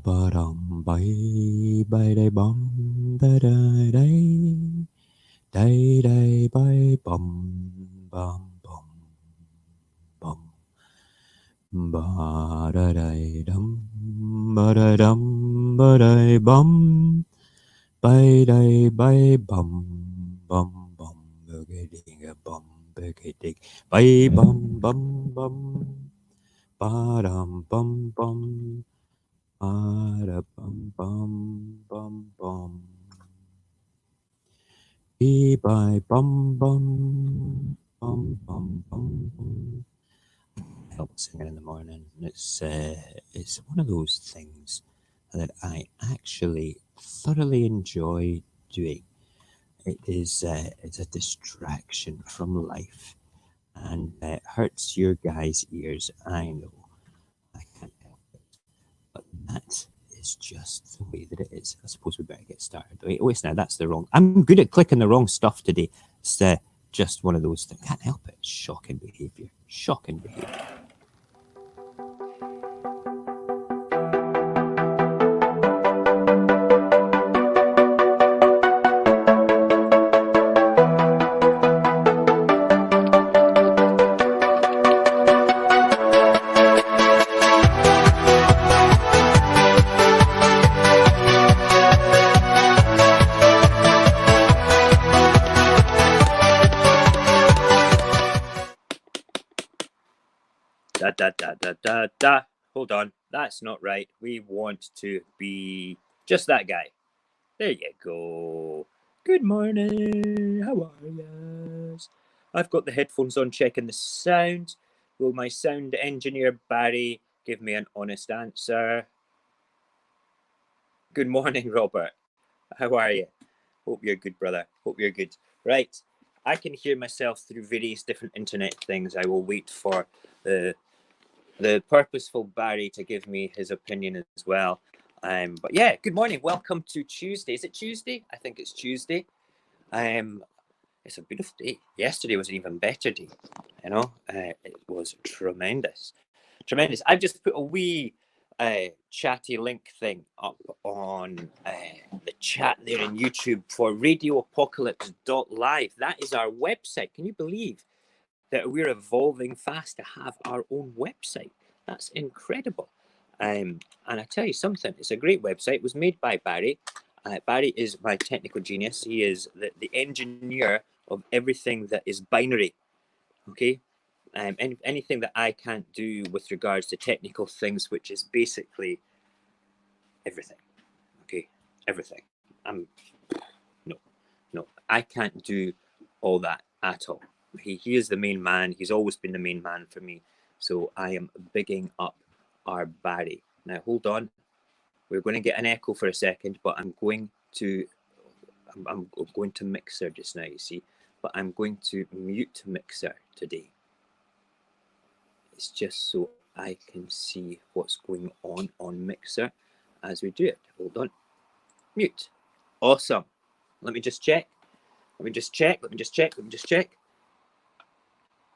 ba dum bay bay day bum ba day day day day bay bum bum bum bum ba da day dum ba da dum ba day bum bay day bay bum bum bum boogie ding a bum boogie ding bay bum bum bum ba dum bum bum ba da bum bum bum bum be by bum bum bum bum bum bum. Help singing in the morning. It's one of those things that I actually thoroughly enjoy doing. It's a distraction from life, and it hurts your guys' ears. I know. I can't help it, but that is just the way that it is. I suppose we better get started. Wait, now that's the wrong. I'm good at clicking the wrong stuff today. It's just one of those things. Can't help it. Shocking behaviour. Shocking behaviour. Hold on, that's not right. We want to be just that guy. There you go. Good morning. How are you? I've got the headphones on, checking the sound. Will my sound engineer Barry give me an honest answer? Good morning, Robert. How are you? Hope you're good, brother. Hope you're good. Right. I can hear myself through various different internet things. I will wait for the purposeful Barry to give me his opinion as well. But yeah, good morning. Welcome to Tuesday. Is it Tuesday? I think it's Tuesday. It's a beautiful day. Yesterday was an even better day. You know, it was tremendous. Tremendous. I've just put a wee chatty link thing up on the chat there in YouTube for radioapocalypse.live. That is our website. Can you believe that we're evolving fast to have our own website? That's incredible. And I tell you something, it's a great website. It was made by Barry. Barry is my technical genius. He is the engineer of everything that is binary. Okay. Anything that I can't do with regards to technical things, which is basically everything. Okay. Everything. No, I can't do all that at all. He is the main man. He's always been the main man for me. So I am bigging up our Barry. Now, hold on. We're going to get an echo for a second, but I'm going to Mixer just now, you see. But I'm going to mute Mixer today. It's just so I can see what's going on Mixer as we do it. Hold on. Mute. Awesome. Let me just check.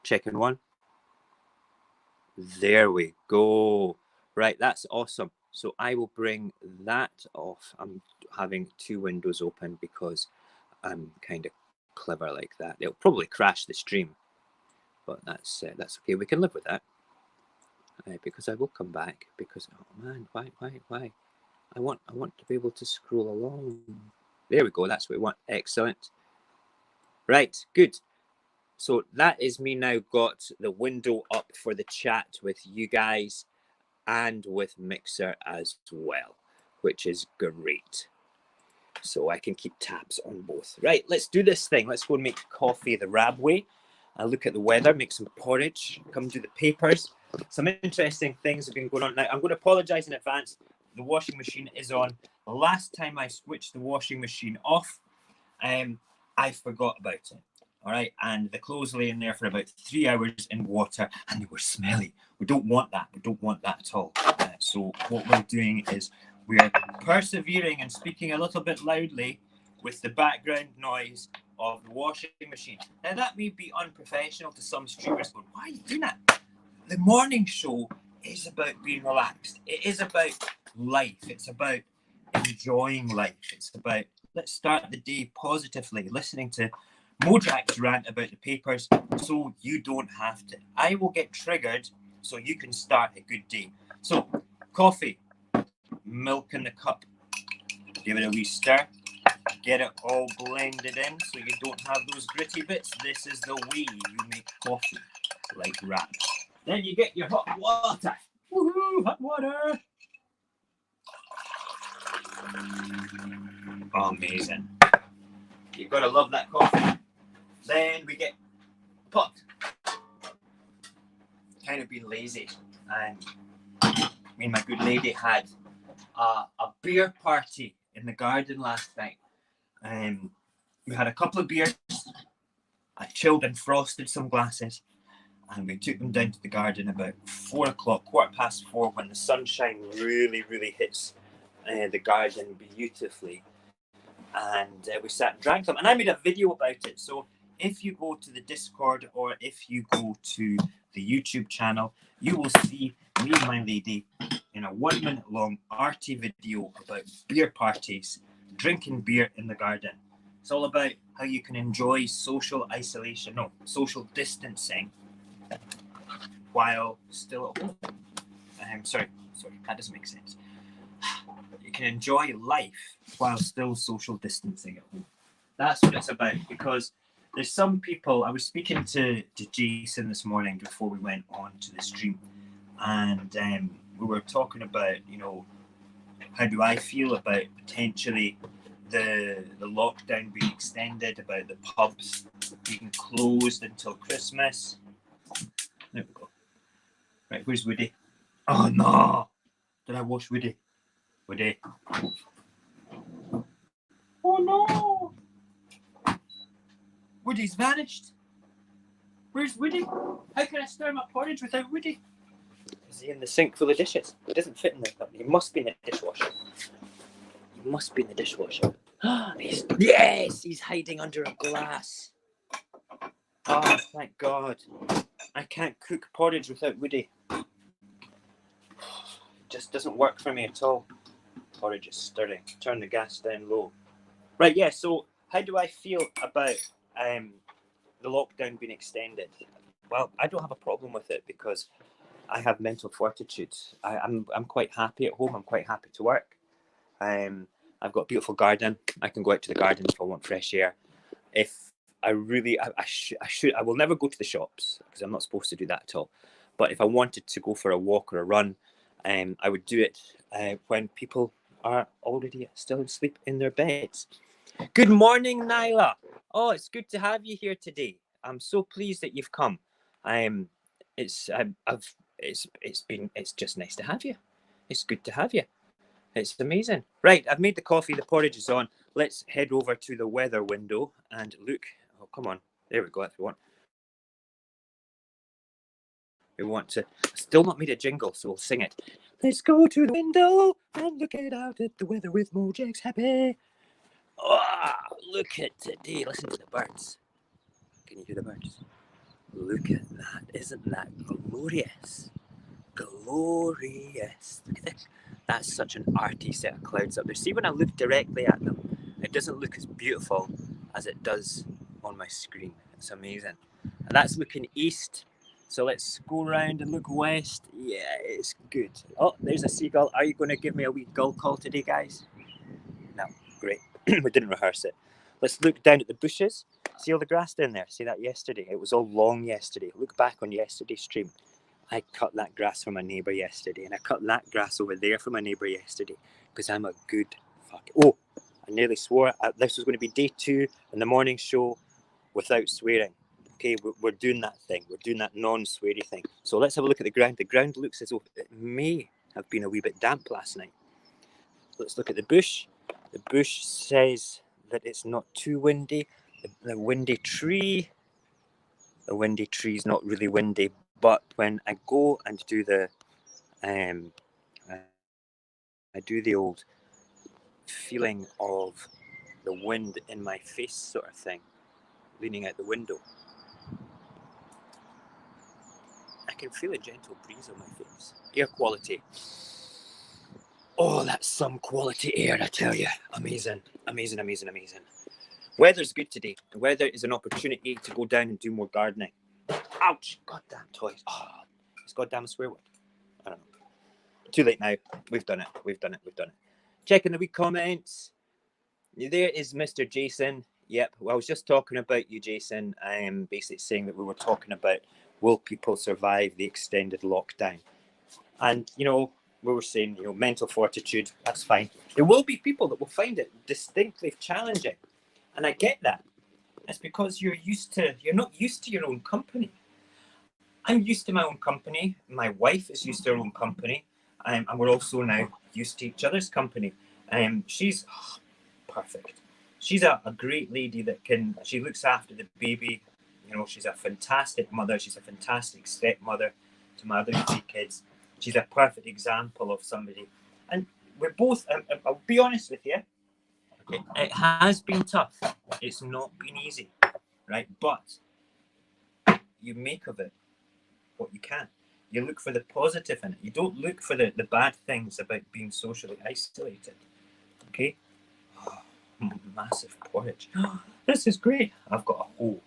Checking one. There we go. Right, that's awesome. So I will bring that off. I'm having two windows open because I'm kind of clever like that. It'll probably crash the stream, but that's okay. We can live with that. Because I will come back. Because oh man, why? I want to be able to scroll along. There we go. That's what we want. Excellent. Right, good. So that is me now got the window up for the chat with you guys and with Mixer as well, which is great. So I can keep tabs on both. Right, let's do this thing. Let's go and make coffee the RAB way. I'll look at the weather, make some porridge, come do the papers. Some interesting things have been going on. Now, I'm going to apologise in advance. The washing machine is on. The last time I switched the washing machine off, I forgot about it. All right, and the clothes lay in there for about 3 hours in water, and they were smelly. We don't want that. We don't want that at all. So what we're doing is we're persevering and speaking a little bit loudly with the background noise of the washing machine. Now, that may be unprofessional to some streamers, but why are you doing that? The morning show is about being relaxed. It is about life. It's about enjoying life. It's about, let's start the day positively, listening to Mojax rant about the papers so you don't have to. I will get triggered so you can start a good day. So, coffee, milk in the cup, give it a wee stir, get it all blended in so you don't have those gritty bits. This is the way you make coffee, like RAB. Then you get your hot water. Woohoo, hot water. Amazing. You've got to love that coffee. Then we get pot. Kind of been lazy, and me and my good lady had a beer party in the garden last night. We had a couple of beers. I chilled and frosted some glasses, and we took them down to the garden about 4 o'clock, 4:15, when the sunshine really, really hits the garden beautifully. And we sat and drank them, and I made a video about it. So if you go to the Discord or if you go to the YouTube channel, you will see me and my lady in a 1 minute long arty video about beer parties, drinking beer in the garden. It's all about how you can enjoy social distancing while still at home. Sorry, that doesn't make sense. You can enjoy life while still social distancing at home. That's what it's about, because there's some people. I was speaking to Jason this morning before we went on to the stream, and we were talking about, how do I feel about potentially the lockdown being extended, about the pubs being closed until Christmas. There we go. Right, where's Woody? Oh no! Did I wash Woody? Woody. Oh no! Woody's vanished. Where's Woody? How can I stir my porridge without Woody? Is he in the sink full of dishes? It doesn't fit in there. He must be in the dishwasher. He must be in the dishwasher. Yes! He's hiding under a glass. Oh, thank God. I can't cook porridge without Woody. It just doesn't work for me at all. Porridge is stirring. Turn the gas down low. Right, yeah, so how do I feel about the lockdown being extended? Well, I don't have a problem with it because I have mental fortitude. I'm quite happy at home. I'm quite happy to work. I've got a beautiful garden. I can go out to the garden if I want fresh air. If I really, I will never go to the shops because I'm not supposed to do that at all. But if I wanted to go for a walk or a run, I would do it when people are already still asleep in their beds. Good morning, Nyla. Oh, it's good to have you here today. I'm so pleased that you've come. It's just nice to have you. It's good to have you. It's amazing. Right, I've made the coffee. The porridge is on. Let's head over to the weather window and look. Oh, come on. There we go. If we want to. Still not made a jingle, so we'll sing it. Let's go to the window and look out at the weather with Mojax Happy. Oh, look at today. Listen to the birds. Can you hear the birds? Look at that. Isn't that glorious? Glorious. Look at this. That's such an arty set of clouds up there. See, when I look directly at them, it doesn't look as beautiful as it does on my screen. It's amazing. And that's looking east. So let's go around and look west. Yeah, it's good. Oh, there's a seagull. Are you going to give me a wee gull call today, guys? No, great. We didn't rehearse it. Let's look down at the bushes. See all the grass down there? See that yesterday? It was all long yesterday. Look back on yesterday's stream. I cut that grass for my neighbour yesterday, and I cut that grass over there for my neighbour yesterday, because I'm a good fuck. Oh, I nearly swore. This was going to be day 2 in the morning show without swearing. Okay, we're doing that thing. We're doing that non-sweary thing. So let's have a look at the ground. The ground looks as though it may have been a wee bit damp last night. Let's look at the bush. The bush says that it's not too windy. The windy tree is not really windy, but when I go and do I do the old feeling of the wind in my face sort of thing, leaning out the window, I can feel a gentle breeze on my face. Air quality. Oh, that's some quality air, I tell you. Amazing, amazing, amazing, amazing. Weather's good today. The weather is an opportunity to go down and do more gardening. Ouch! Goddamn toys. Oh, it's goddamn swear word. I don't know. Too late now. We've done it. We've done it. We've done it. Checking the wee comments. There is Mr. Jason. Yep. Well, I was just talking about you, Jason. I am basically saying that we were talking about will people survive the extended lockdown? And, you know, we were saying, you know, mental fortitude, that's fine. There will be people that will find it distinctly challenging. And I get that. It's because you're not used to your own company. I'm used to my own company. My wife is used to her own company. And we're also now used to each other's company. She's perfect. She's a great lady that she looks after the baby. You know, she's a fantastic mother. She's a fantastic stepmother to my other 3 kids. She's a perfect example of somebody. And we're both, I'll be honest with you, it has been tough. It's not been easy, right? But you make of it what you can. You look for the positive in it. You don't look for the bad things about being socially isolated, okay? Oh, massive porridge. This is great. I've got all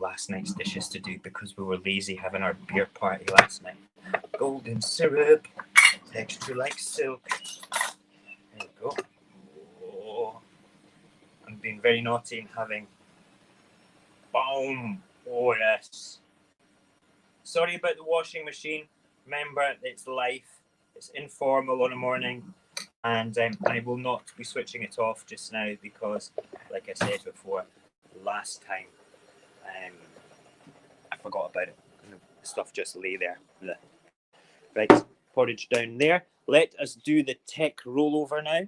last night's dishes to do because we were lazy having our beer party last night. Golden syrup, texture like silk. There we go. Oh, I'm being very naughty and having. Boom. Oh yes. Sorry about the washing machine. Remember, it's life. It's informal on a morning, and I will not be switching it off just now because, like I said before, last time I forgot about it. The stuff just lay there. Right, porridge down there. Let us do the tech rollover now.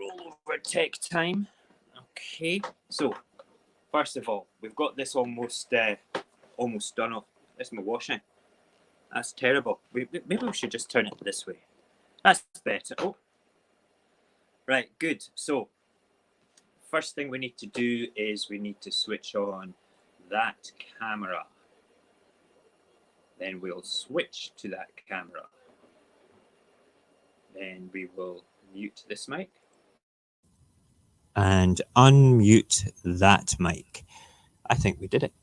Rollover tech time. Okay, so first of all, we've got this almost done off. This is my washing. That's terrible. Maybe we should just turn it this way. That's better. Oh, right, good. So first thing we need to do is we need to switch on that camera. Then we'll switch to that camera. Then we will mute this mic. And unmute that mic. I think we did it.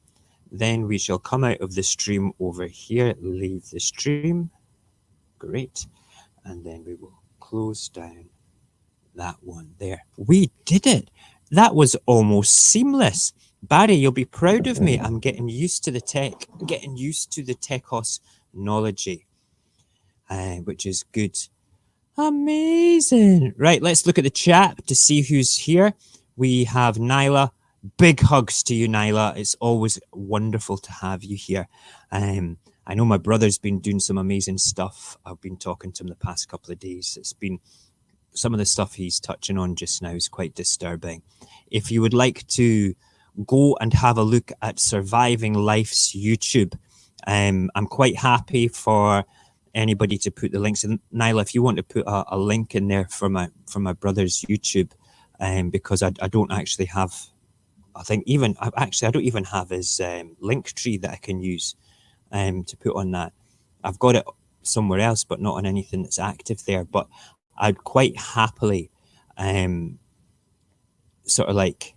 Then we shall come out of the stream over here, leave the stream. Great. And then we will close down that one there. We did it. That was almost seamless. Barry, you'll be proud of me. I'm getting used to the tech, getting used to the technology, which is good. Amazing. Right, let's look at the chat to see who's here. We have Nyla. Big hugs to you, Nyla. It's always wonderful to have you here. I know my brother's been doing some amazing stuff. I've been talking to him the past couple of days. It's been some of the stuff he's touching on just now is quite disturbing. If you would like to go and have a look at Surviving Life's YouTube, I'm quite happy for anybody to put the links in. Nyla, if you want to put a link in there for my brother's YouTube, because I don't actually have. I don't even have his link tree that I can use to put on that. I've got it somewhere else, but not on anything that's active there. But I'd quite happily sort of like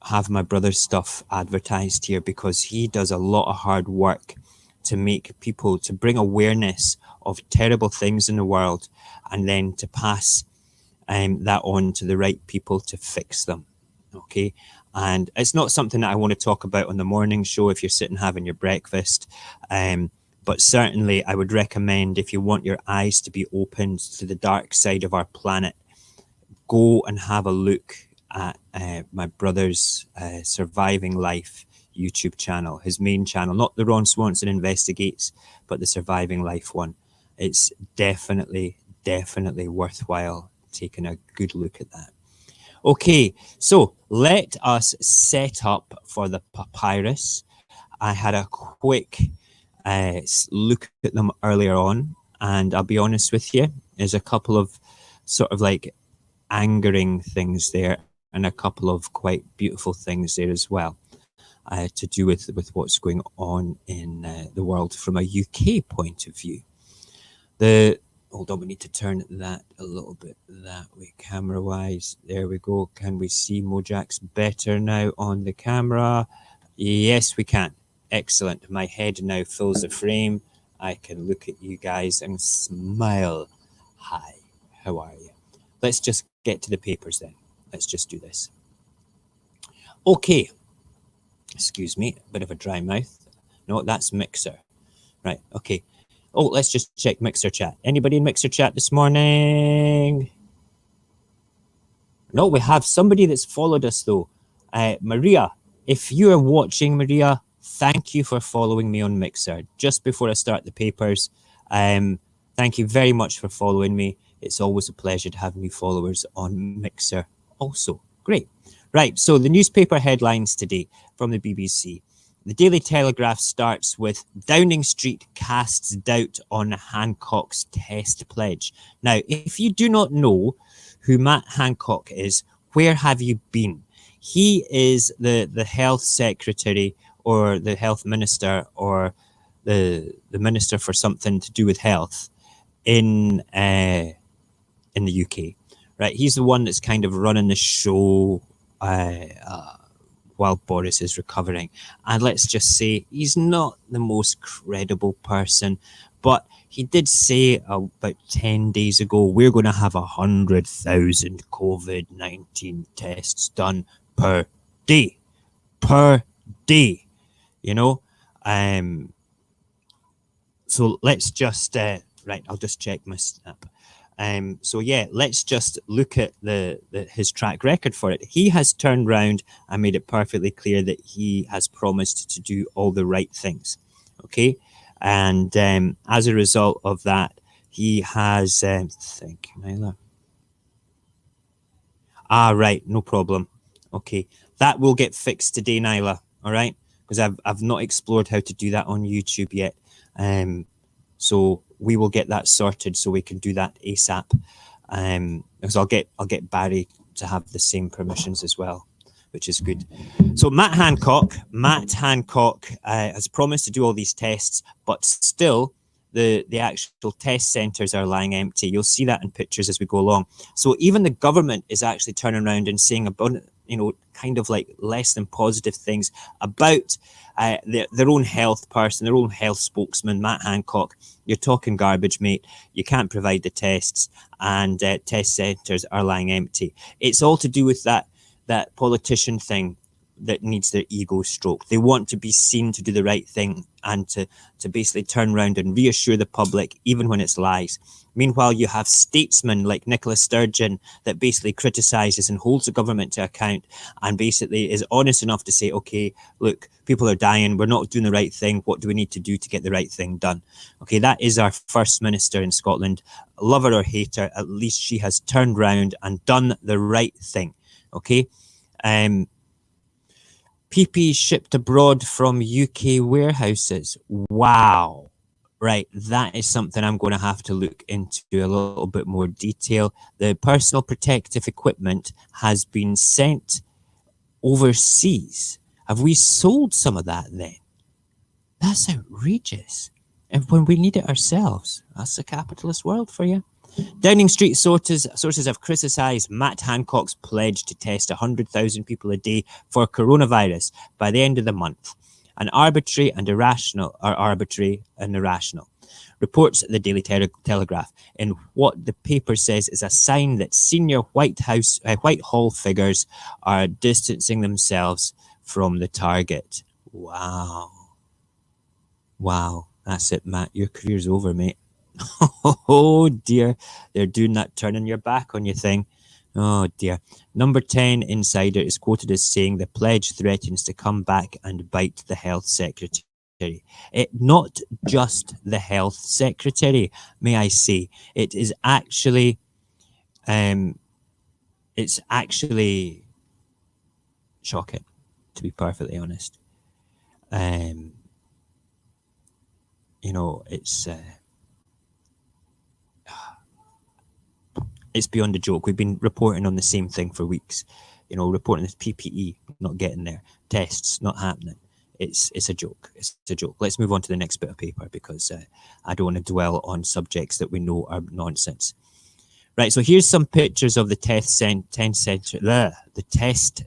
have my brother's stuff advertised here because he does a lot of hard work to make people, to bring awareness of terrible things in the world and then to pass that on to the right people to fix them. Okay. And it's not something that I want to talk about on the morning show if you're sitting having your breakfast. But certainly I would recommend, if you want your eyes to be opened to the dark side of our planet, go and have a look at my brother's Surviving Life YouTube channel, his main channel, not the Ron Swanson Investigates, but the Surviving Life one. It's definitely worthwhile taking a good look at that. Okay, so let us set up for the papyrus. I had a quick look at them earlier on, and I'll be honest with you, there's a couple of sort of like angering things there and a couple of quite beautiful things there as well, to do with what's going on in the world from a UK point of view. Hold on, we need to turn that a little bit that way, camera-wise. There we go. Can we see Mojax better now on the camera? Yes, we can. Excellent. My head now fills the frame. I can look at you guys and smile. Hi, how are you? Let's just get to the papers then. Let's just do this. Okay. Excuse me, a bit of a dry mouth. No, that's Mixer. Right, okay. Oh, let's just check Mixer chat. Anybody in Mixer chat this morning? No, we have somebody that's followed us though. Maria, if you are watching, Maria, thank you for following me on Mixer. Just before I start the papers, thank you very much for following me. It's always a pleasure to have new followers on Mixer also. Great. Right, so the newspaper headlines today from the BBC. The Daily Telegraph starts with Downing Street casts doubt on Hancock's test pledge. Now, if you do not know who Matt Hancock is, where have you been? He is the health secretary or the health minister or the minister for something to do with health in the UK, right? He's the one that's kind of running the show while Boris is recovering. And let's just say he's not the most credible person, but he did say about 10 days ago, we're going to have 100,000 COVID-19 tests done per day, you know? So let's just, right, I'll just check my snap. So yeah, let's just look at his track record for it. He has turned round and made it perfectly clear that he has promised to do all the right things. Okay, and as a result of that, he has. Thank you, Nyla. Right, no problem. Okay, that will get fixed today, Nyla. All right, because I've not explored how to do that on YouTube yet. So we will get that sorted so we can do that ASAP. Because I'll get Barry to have the same permissions as well, which is good. So Matt Hancock has promised to do all these tests, but still the actual test centres are lying empty. You'll see that in pictures as we go along. So even the government is actually turning around and saying about, kind of like less than positive things about their own health person, their own health spokesman, Matt Hancock. You're talking garbage, mate. You can't provide the tests, and test centres are lying empty. It's all to do with that politician thing that needs their ego stroked. They want to be seen to do the right thing and to basically turn around and reassure the public, even when it's lies. Meanwhile, you have statesmen like Nicola Sturgeon that basically criticises and holds the government to account and basically is honest enough to say, okay, look, people are dying. We're not doing the right thing. What do we need to do to get the right thing done? Okay, that is our First Minister in Scotland. Love her or hate her, at least she has turned round and done the right thing. Okay. PP shipped abroad from UK warehouses. Wow. Right, that is something I'm going to have to look into a little bit more detail. The personal protective equipment has been sent overseas. Have we sold some of that then? That's outrageous. And when we need it ourselves, that's the capitalist world for you. Downing Street sources have criticised Matt Hancock's pledge to test 100,000 people a day for coronavirus by the end of the month. Arbitrary and irrational, reports the Daily Telegraph, in what the paper says is a sign that senior Whitehall figures are distancing themselves from the target. Wow, that's it, Matt. Your career's over, mate. Oh dear, they're doing that turning your back on you thing. Oh dear. Number 10 Insider is quoted as saying the pledge threatens to come back and bite the health secretary. Not just the health secretary, may I say. It is actually, it's actually shocking, to be perfectly honest. It's beyond a joke. We've been reporting on the same thing for weeks. Reporting this PPE not getting there, tests not happening. it's a joke. It's a joke. Let's move on to the next bit of paper because I don't want to dwell on subjects that we know are nonsense. Right, so here's some pictures of the test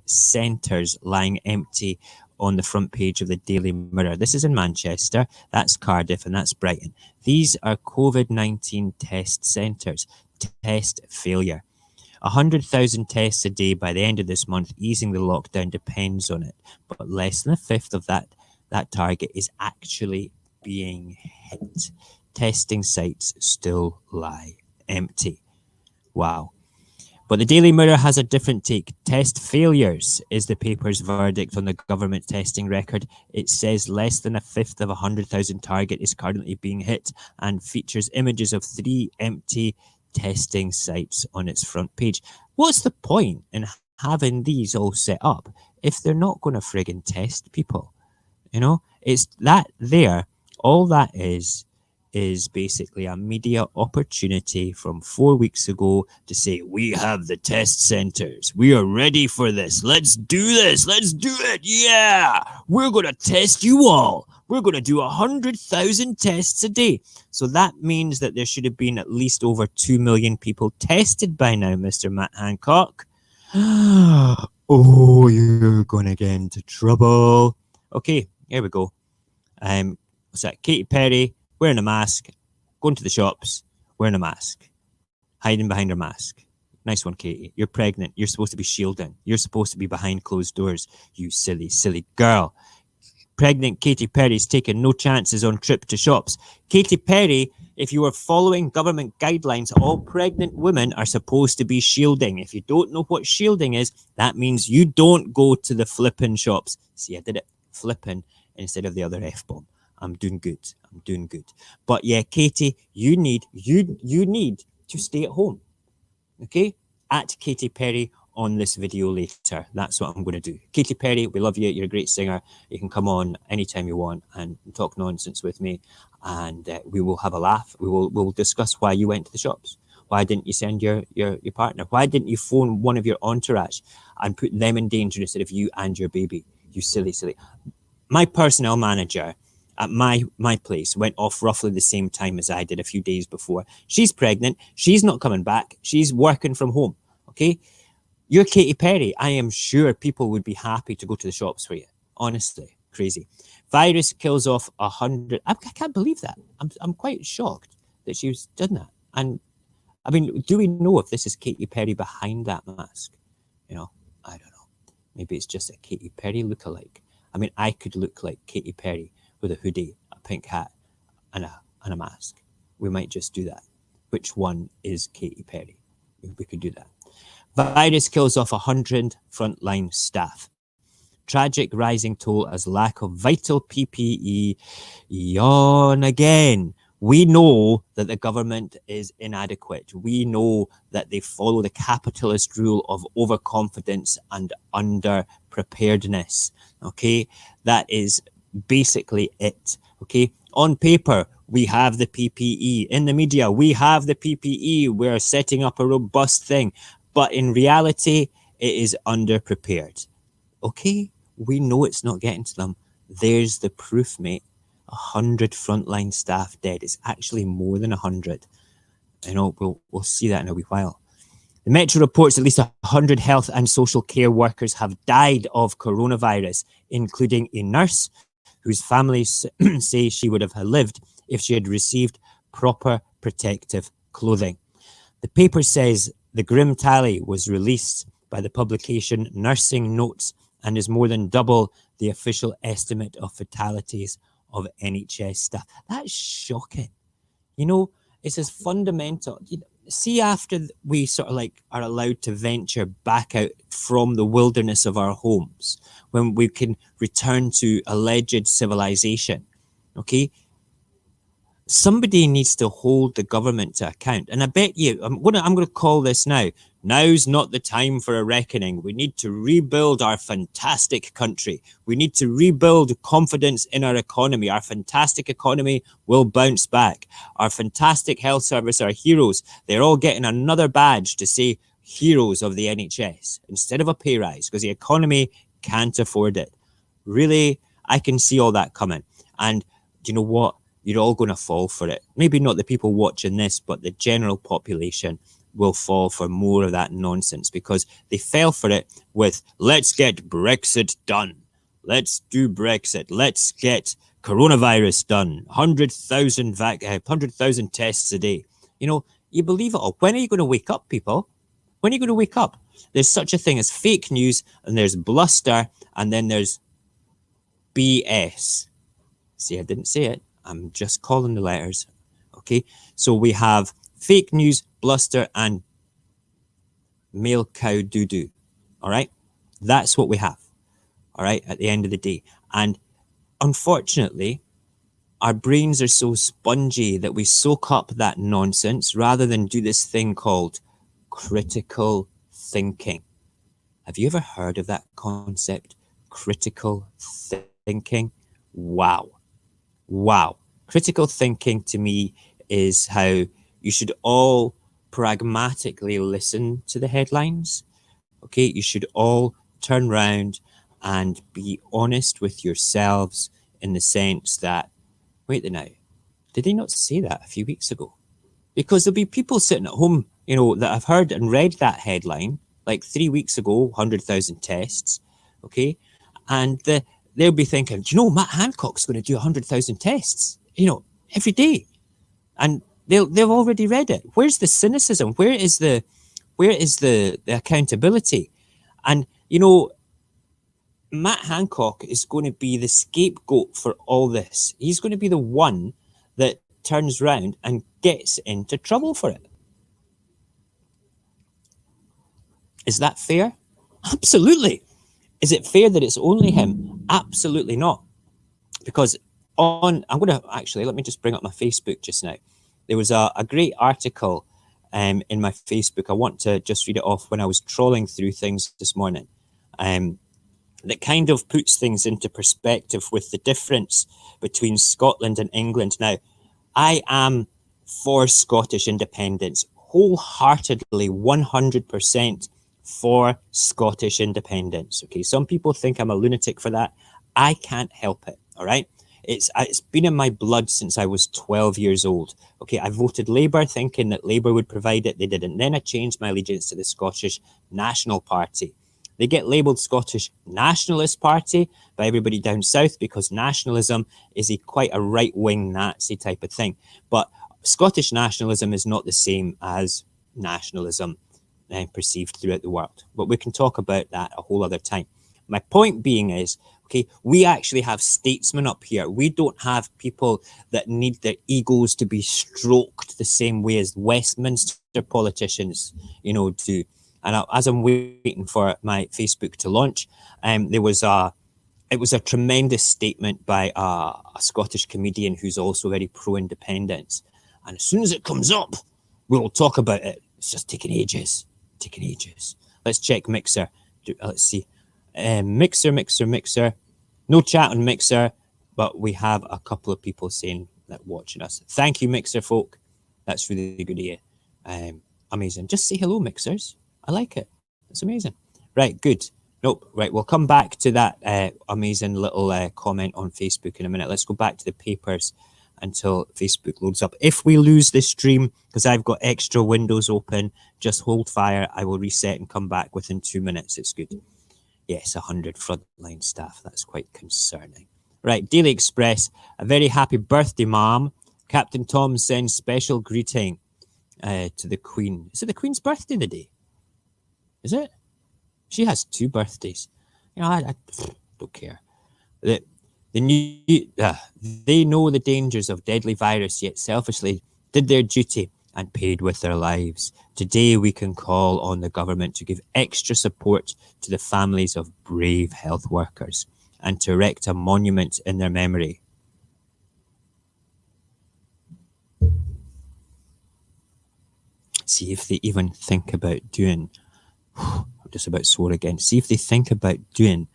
centres lying empty on the front page of the Daily Mirror. This is in Manchester, that's Cardiff, and that's Brighton. These are COVID-19 test centres. Test failure. 100,000 tests a day by the end of this month. Easing the lockdown depends on it, but less than a fifth of that target is actually being hit. Testing sites still lie empty. Wow. But the Daily Mirror has a different take. Test failures is the paper's verdict on the government testing record. It says less than a fifth of 100,000 target is currently being hit and features images of 3 empty testing sites on its front page. What's the point in having these all set up if they're not going to friggin' test people? You know, it's that there. All that is basically a media opportunity from 4 weeks ago to say, we have the test centres. We are ready for this. Let's do this. Let's do it. Yeah. We're going to test you all. We're going to do 100,000 tests a day. So that means that there should have been at least over 2 million people tested by now, Mr. Matt Hancock. Oh, you're going to get into trouble. Okay, here we go. What's that? Katy Perry wearing a mask, going to the shops, wearing a mask, hiding behind her mask. Nice one, Katy. You're pregnant. You're supposed to be shielding. You're supposed to be behind closed doors. You silly, silly girl. Pregnant Katy Perry's taking no chances on trip to shops. Katy Perry, if you are following government guidelines, all pregnant women are supposed to be shielding. If you don't know what shielding is, that means you don't go to the flippin' shops. See, I did it flippin' instead of the other F-bomb. I'm doing good. I'm doing good. But yeah, Katy, you need to stay at home. Okay? At Katy Perry on this video later. That's what I'm going to do. Katy Perry, we love you. You're a great singer. You can come on anytime you want and talk nonsense with me, and we will have a laugh. We'll discuss why you went to the shops. Why didn't you send your partner? Why didn't you phone one of your entourage and put them in danger instead of you and your baby? You silly, silly. My personnel manager at my place went off roughly the same time as I did a few days before. She's pregnant. She's not coming back. She's working from home. Okay? You're Katy Perry. I am sure people would be happy to go to the shops for you. Honestly, crazy. Virus kills off 100. I can't believe that. I'm quite shocked that she's done that. And I mean, do we know if this is Katy Perry behind that mask? You know, I don't know. Maybe it's just a Katy Perry lookalike. I mean, I could look like Katy Perry with a hoodie, a pink hat, and a mask. We might just do that. Which one is Katy Perry? We could do that. Virus kills off 100 frontline staff. Tragic rising toll as lack of vital PPE. Yawn again. We know that the government is inadequate. We know that they follow the capitalist rule of overconfidence and under-preparedness. Okay? That is basically it. Okay? On paper, we have the PPE. In the media, we have the PPE. We're setting up a robust thing. But in reality, it is underprepared. Okay? We know it's not getting to them. There's the proof, mate. 100 frontline staff dead. It's actually more than 100. You know, we'll see that in a wee while. The Metro reports at least 100 health and social care workers have died of coronavirus, including a nurse whose family say she would have lived if she had received proper protective clothing. The paper says the grim tally was released by the publication Nursing Notes and is more than double the official estimate of fatalities of NHS staff. That's shocking. You know, it's as fundamental. See, after we sort of like are allowed to venture back out from the wilderness of our homes, when we can return to alleged civilization, okay? Somebody needs to hold the government to account. And I bet you, I'm gonna call this now. Now's not the time for a reckoning. We need to rebuild our fantastic country. We need to rebuild confidence in our economy. Our fantastic economy will bounce back. Our fantastic health service, our heroes, they're all getting another badge to say heroes of the NHS instead of a pay rise because the economy can't afford it. Really? I can see all that coming. And do you know what? You're all going to fall for it. Maybe not the people watching this, but the general population will fall for more of that nonsense because they fell for it with, let's get Brexit done. Let's do Brexit. Let's get coronavirus done. 100,000 tests a day. You know, you believe it all. When are you going to wake up, people? When are you going to wake up? There's such a thing as fake news, and there's bluster, and then there's BS. See, I didn't say it. I'm just calling the letters. Okay, so we have fake news, bluster, and male cow doo-doo. All right, that's what we have. All right, at the end of the day. And unfortunately, our brains are so spongy that we soak up that nonsense rather than do this thing called critical thinking. Have you ever heard of that concept? Critical thinking? Wow. Wow. Critical thinking to me is how you should all pragmatically listen to the headlines. Okay, you should all turn around and be honest with yourselves in the sense that, wait a minute, did they not say that a few weeks ago? Because there'll be people sitting at home, you know, that have heard and read that headline like 3 weeks ago, 100,000 tests, okay? And they'll be thinking, do you know, Matt Hancock's going to do 100,000 tests, you know, every day. And they've already read it. Where's the cynicism? Where is the accountability? And, you know, Matt Hancock is going to be the scapegoat for all this. He's going to be the one that turns round and gets into trouble for it. Is that fair? Absolutely. Is it fair that it's only him? Absolutely not. Because let me just bring up my Facebook just now. There was a great article in my Facebook. I want to just read it off when I was trawling through things this morning. That kind of puts things into perspective with the difference between Scotland and England. Now, I am for Scottish independence, wholeheartedly, 100% for Scottish independence. Okay, some people think I'm a lunatic for that. I can't help it, all right? It's been in my blood since I was 12 years old. Okay, I voted Labour thinking that Labour would provide it. They didn't. Then I changed my allegiance to the Scottish National Party. They get labelled Scottish Nationalist Party by everybody down south because nationalism is quite a right-wing Nazi type of thing. But Scottish nationalism is not the same as nationalism perceived throughout the world. But we can talk about that a whole other time. My point being is, okay, we actually have statesmen up here. We don't have people that need their egos to be stroked the same way as Westminster politicians, you know, do. And as I'm waiting for my Facebook to launch, it was a tremendous statement by a Scottish comedian who's also very pro-independence. And as soon as it comes up, we'll talk about it. It's just taking ages. Let's check Mixer. Let's see. Mixer. No chat on Mixer, but we have a couple of people saying that watching us. Thank you, Mixer folk. That's really good to hear. Amazing. Just say hello, Mixers. I like it. It's amazing. Right, good. Nope. Right, we'll come back to that amazing little comment on Facebook in a minute. Let's go back to the papers until Facebook loads up. If we lose this stream, because I've got extra windows open, just hold fire. I will reset and come back within 2 minutes. It's good. Yes, 100 frontline staff. That's quite concerning. Right, Daily Express. A very happy birthday, Mom. Captain Tom sends special greeting to the Queen. Is it the Queen's birthday today? Is it? She has 2 birthdays. You know, I don't care. They know the dangers of deadly virus, yet selfishly did their duty and paid with their lives. Today, we can call on the government to give extra support to the families of brave health workers and to erect a monument in their memory. See if they even think about doing... I'm just about swore again. See if they think about doing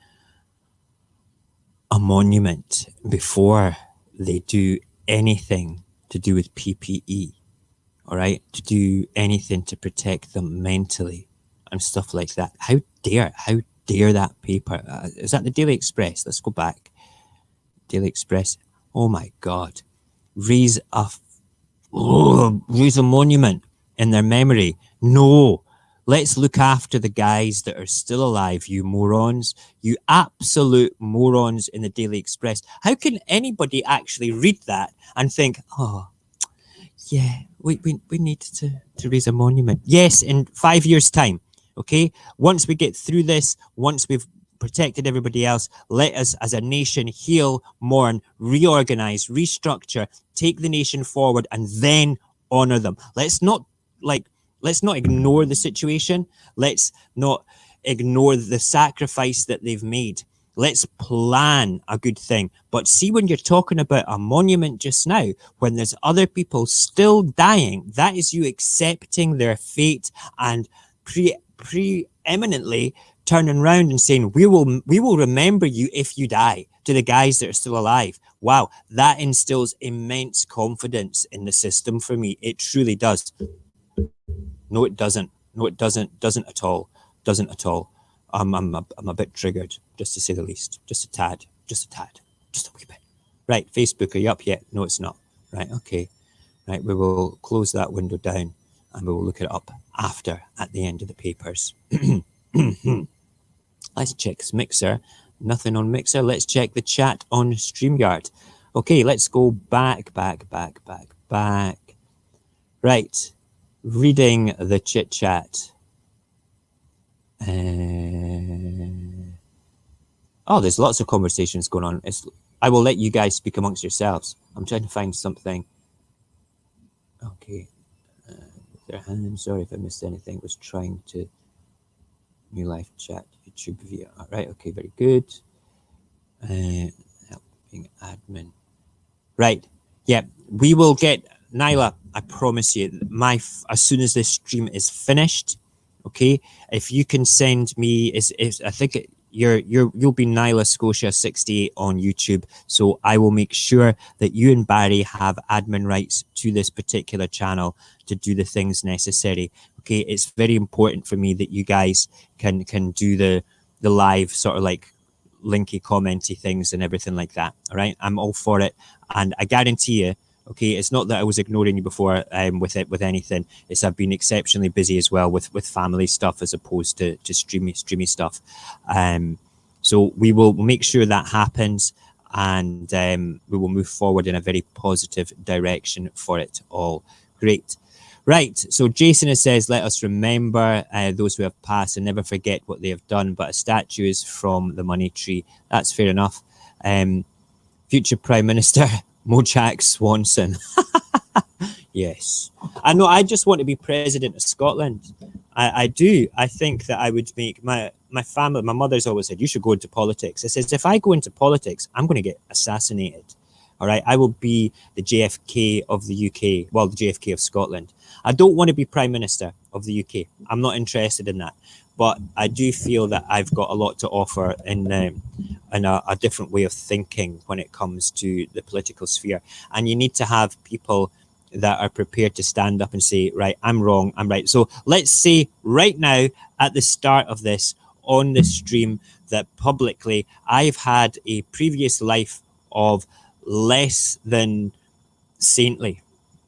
a monument before they do anything to do with PPE, all right? To do anything to protect them mentally and stuff like that. How dare that paper? Is that the Daily Express? Let's go back. Daily Express. Oh my God. Raise a monument in their memory. No. Let's look after the guys that are still alive, you morons. You absolute morons in the Daily Express. How can anybody actually read that and think, oh, yeah, we need to raise a monument? Yes, in 5 years' time. Okay? Once we get through this, once we've protected everybody else, let us as a nation heal, mourn, reorganize, restructure, take the nation forward, and then honor them. Let's not ignore the situation. Let's not ignore the sacrifice that they've made. Let's plan a good thing. But see, when you're talking about a monument just now, when there's other people still dying, that is you accepting their fate and preeminently turning around and saying, we will remember you if you die, to the guys that are still alive. Wow, that instills immense confidence in the system for me. It truly does. No, it doesn't. No, it doesn't. Doesn't at all. Doesn't at all. I'm a bit triggered, just to say the least. Just a tad. Just a tad. Just a wee bit. Right, Facebook, are you up yet? No, it's not. Right, okay. Right, we will close that window down and we will look it up after, at the end of the papers. Let's check Mixer. Nothing on Mixer. Let's check the chat on StreamYard. Okay, let's go back. Right, reading the chit chat. Oh, there's lots of conversations going on. I will let you guys speak amongst yourselves. I'm trying to find something. Okay. Their hand. Sorry if I missed anything. Was trying to new live chat YouTube via. All right. Okay. Very good. Helping admin. Right. Yeah. We will get Nyla. I promise you. As soon as this stream is finished. Okay. If you can send me, I think you'll be Nyla Scotia 68 on YouTube. So I will make sure that you and Barry have admin rights to this particular channel to do the things necessary. Okay, it's very important for me that you guys can do the live sort of like linky commenty things and everything like that. All right, I'm all for it, and I guarantee you. Okay, it's not that I was ignoring you before with anything. It's I've been exceptionally busy as well with family stuff as opposed to streamy stuff. So we will make sure that happens, and we will move forward in a very positive direction for it all. Great. Right, so Jason says, let us remember those who have passed and never forget what they have done, but a statue is from the money tree. That's fair enough. Future Prime Minister Mojax Swanson. Yes. I know, I just want to be President of Scotland. I do. I think that I would make my family, my mother's always said, you should go into politics. I says, if I go into politics, I'm going to get assassinated. All right. I will be the JFK of the UK. Well, the JFK of Scotland. I don't want to be Prime Minister of the UK. I'm not interested in that. But I do feel that I've got a lot to offer in a different way of thinking when it comes to the political sphere. And you need to have people that are prepared to stand up and say, right, I'm wrong, I'm right. So let's say right now at the start of this on the stream that publicly I've had a previous life of less than saintly.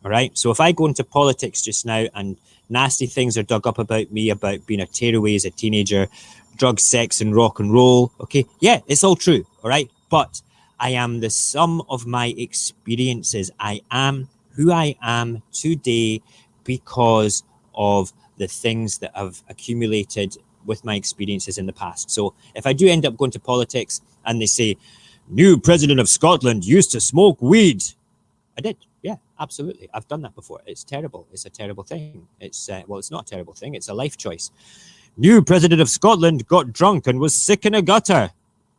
All right. So if I go into politics just now and nasty things are dug up about me, about being a tearaway as a teenager, drugs, sex, and rock and roll. Okay. Yeah, it's all true. All right. But I am the sum of my experiences. I am who I am today because of the things that I've accumulated with my experiences in the past. So if I do end up going to politics and they say, new president of Scotland used to smoke weed. I did. Yeah, absolutely. I've done that before. It's terrible. It's a terrible thing. It's well, it's not a terrible thing. It's a life choice. New president of Scotland got drunk and was sick in a gutter.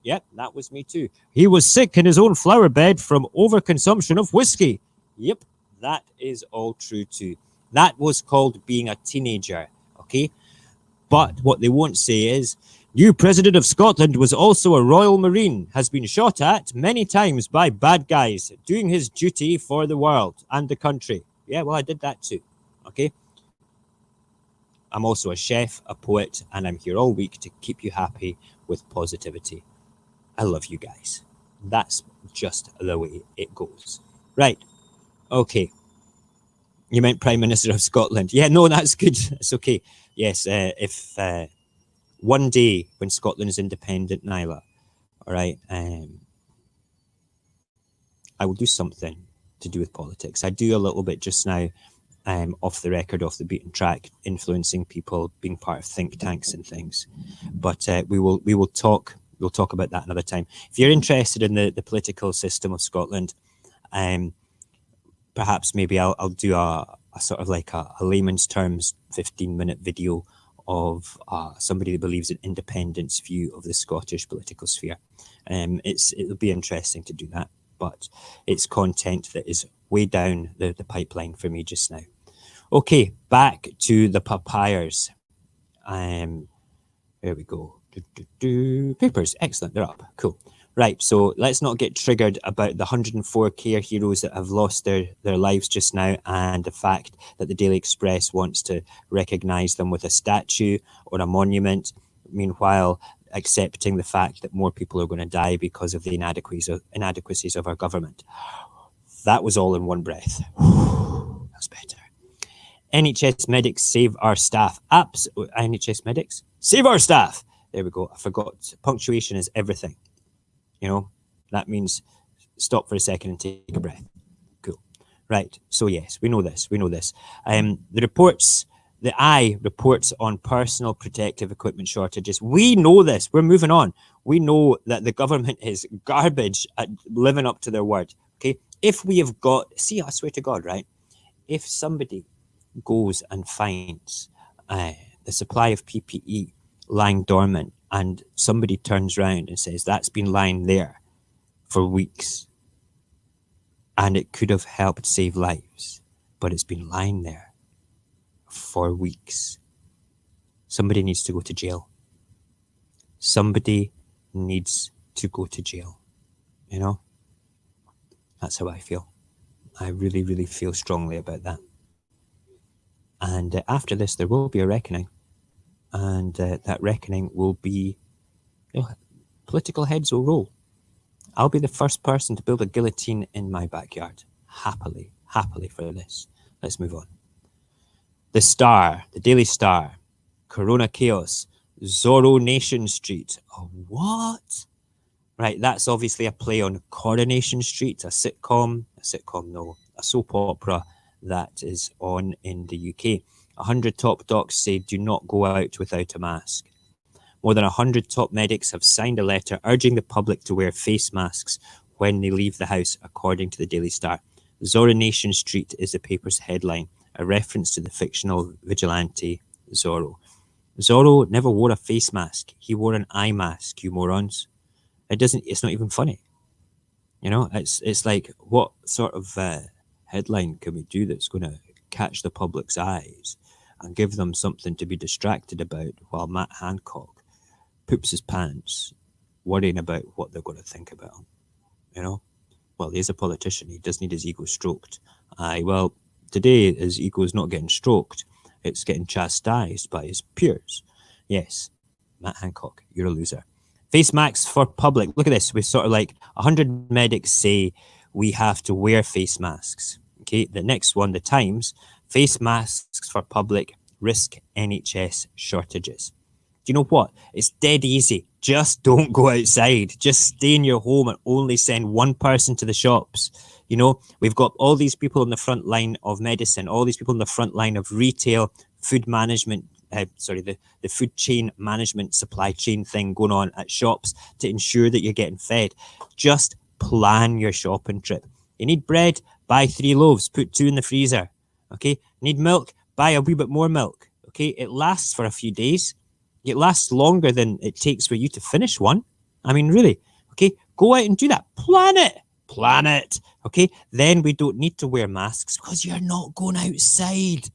Yep, that was me too. He was sick in his own flower bed from overconsumption of whiskey. Yep, that is all true too. That was called being a teenager. Okay, but what they won't say is, new president of Scotland was also a Royal Marine, has been shot at many times by bad guys, doing his duty for the world and the country. Yeah, well, I did that too. Okay. I'm also a chef, a poet, and I'm here all week to keep you happy with positivity. I love you guys. That's just the way it goes. Right. Okay. You meant Prime Minister of Scotland. Yeah, no, that's good. It's okay. Yes, if one day when Scotland is independent, Nyla, all right, I will do something to do with politics. I do a little bit just now, off the record, off the beaten track, influencing people, being part of think tanks and things. But we will talk. We'll talk about that another time. If you're interested in the political system of Scotland, perhaps maybe I'll do a sort of like a layman's terms 15-minute video of somebody that believes in independence view of the Scottish political sphere. It'll be interesting to do that, but it's content that is way down the pipeline for me just now. Okay, back to the papayers. There we go. Papers, excellent, they're up, cool. Right, so let's not get triggered about the 104 care heroes that have lost their lives just now, and the fact that the Daily Express wants to recognise them with a statue or a monument, meanwhile accepting the fact that more people are going to die because of the inadequacies of our government. That was all in one breath. That's better. NHS medics save our staff. NHS medics save our staff. There we go. I forgot. Punctuation is everything. You know, that means stop for a second and take a breath. Cool. Right. So yes, we know this. The reports, the eye reports on personal protective equipment shortages. We know this. We're moving on. We know that the government is garbage at living up to their word. Okay. If we have got, see, I swear to God, right? If somebody goes and finds the supply of PPE lying dormant, and somebody turns around and says that's been lying there for weeks and it could have helped save lives, but it's been lying there for weeks, somebody needs to go to jail. Somebody needs to go to jail. You know, that's how I feel. I really, really feel strongly about that. And after this, there will be a reckoning. And that reckoning will be, you know, political heads will roll. I'll be the first person to build a guillotine in my backyard. Happily for this. Let's move on. The Star, the Daily Star, Corona Chaos, Zorro Nation Street. Oh, what? Right, that's obviously a play on Coronation Street, a soap opera that is on in the UK. 100 top docs say do not go out without a mask. More than 100 top medics have signed a letter urging the public to wear face masks when they leave the house, according to the Daily Star. Zorronation Street is the paper's headline, a reference to the fictional vigilante Zorro. Zorro never wore a face mask. He wore an eye mask, you morons. It's not even funny. You know, it's like, what sort of headline can we do that's going to catch the public's eyes and give them something to be distracted about while Matt Hancock poops his pants worrying about what they're going to think about him? You know, well, he's a politician. He does need his ego stroked. Well, today his ego is not getting stroked. It's getting chastised by his peers. Yes, Matt Hancock, you're a loser. Face masks for public. Look at this. We sort of like 100 medics say we have to wear face masks. Okay, the next one, the Times, face masks for public risk NHS shortages. Do you know what? It's dead easy. Just don't go outside. Just stay in your home and only send one person to the shops. You know, we've got all these people on the front line of medicine, all these people on the front line of retail, food management, the food chain management, supply chain thing going on at shops to ensure that you're getting fed. Just plan your shopping trip. You need bread, buy 3 loaves, put 2 in the freezer. Okay, need milk, buy a wee bit more milk. Okay, it lasts for a few days. It lasts longer than it takes for you to finish one. I mean, really. Okay, go out and do that. Plan it. Okay, then we don't need to wear masks because you're not going outside.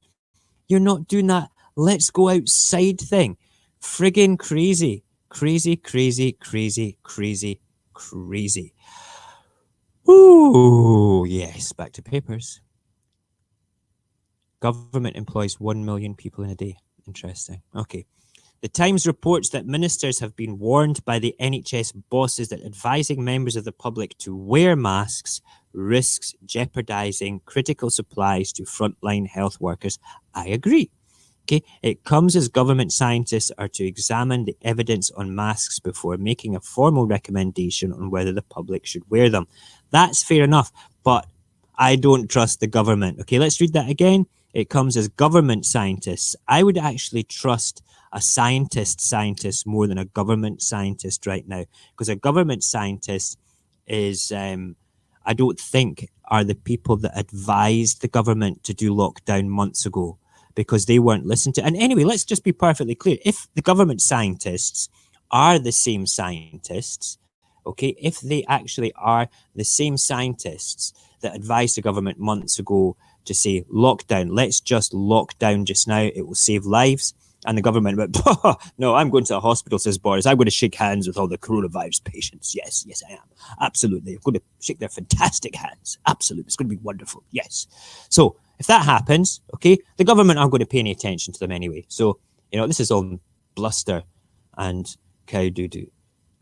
You're not doing that let's go outside thing. Friggin' crazy. Crazy. Ooh, yes, back to papers. Government employs 1 million people in a day. Interesting. Okay. The Times reports that ministers have been warned by the NHS bosses that advising members of the public to wear masks risks jeopardising critical supplies to frontline health workers. I agree. Okay, it comes as government scientists are to examine the evidence on masks before making a formal recommendation on whether the public should wear them. That's fair enough, but I don't trust the government. Okay, let's read that again. It comes as government scientists. I would actually trust a scientist more than a government scientist right now, because a government scientist is, I don't think, are the people that advised the government to do lockdown months ago, because they weren't listened to. And anyway, let's just be perfectly clear. If the government scientists are the same scientists, okay, if they actually are the same scientists that advised the government months ago to say, lockdown, let's just lock down just now, it will save lives. And the government went, oh, no, I'm going to a hospital, says Boris. I'm going to shake hands with all the coronavirus patients. Yes, I am. Absolutely. I'm going to shake their fantastic hands. Absolutely. It's going to be wonderful. Yes. So if that happens, okay, the government aren't going to pay any attention to them anyway. So, this is all bluster and cow doo-doo.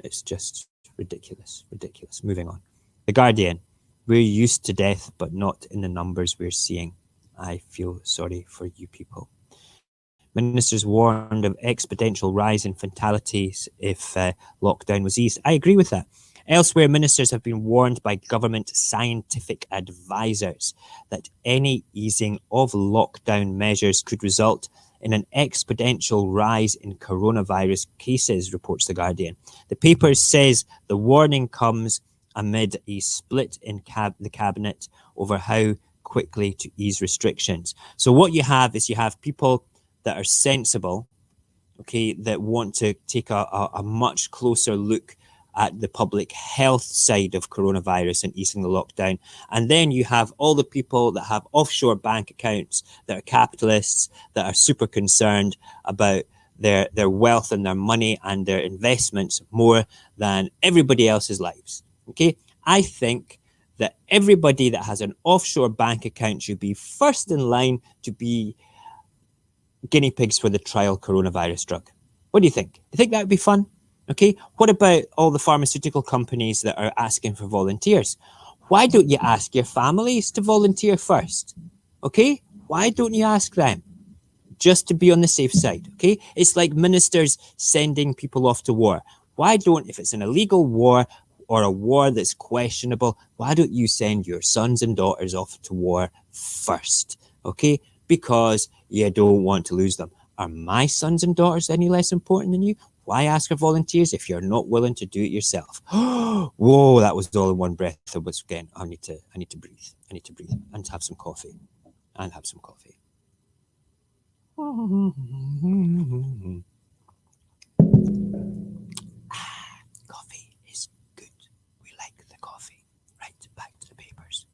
It's just ridiculous. Moving on. The Guardian. We're used to death, but not in the numbers we're seeing. I feel sorry for you people. Ministers warned of exponential rise in fatalities if lockdown was eased. I agree with that. Elsewhere, ministers have been warned by government scientific advisors that any easing of lockdown measures could result in an exponential rise in coronavirus cases, reports The Guardian. The paper says the warning comes amid a split in the cabinet over how quickly to ease restrictions. So what you have is people that are sensible, okay, that want to take a much closer look at the public health side of coronavirus and easing the lockdown. And then you have all the people that have offshore bank accounts, that are capitalists, that are super concerned about their wealth and their money and their investments more than everybody else's lives. Okay, I think that everybody that has an offshore bank account should be first in line to be guinea pigs for the trial coronavirus drug. What do you think? Do you think that would be fun? Okay, what about all the pharmaceutical companies that are asking for volunteers? Why don't you ask your families to volunteer first? Okay, why don't you ask them? Just to be on the safe side, okay? It's like ministers sending people off to war. Why don't, if it's an illegal war or a war that's questionable, why don't you send your sons and daughters off to war first, okay? Because you don't want to lose them. Are my sons and daughters any less important than you? Why ask for volunteers if you're not willing to do it yourself? Whoa, that was all in one breath. Once again, I need to breathe. I need to breathe and have some coffee. Coffee is good. We like the coffee. Right, back to the papers.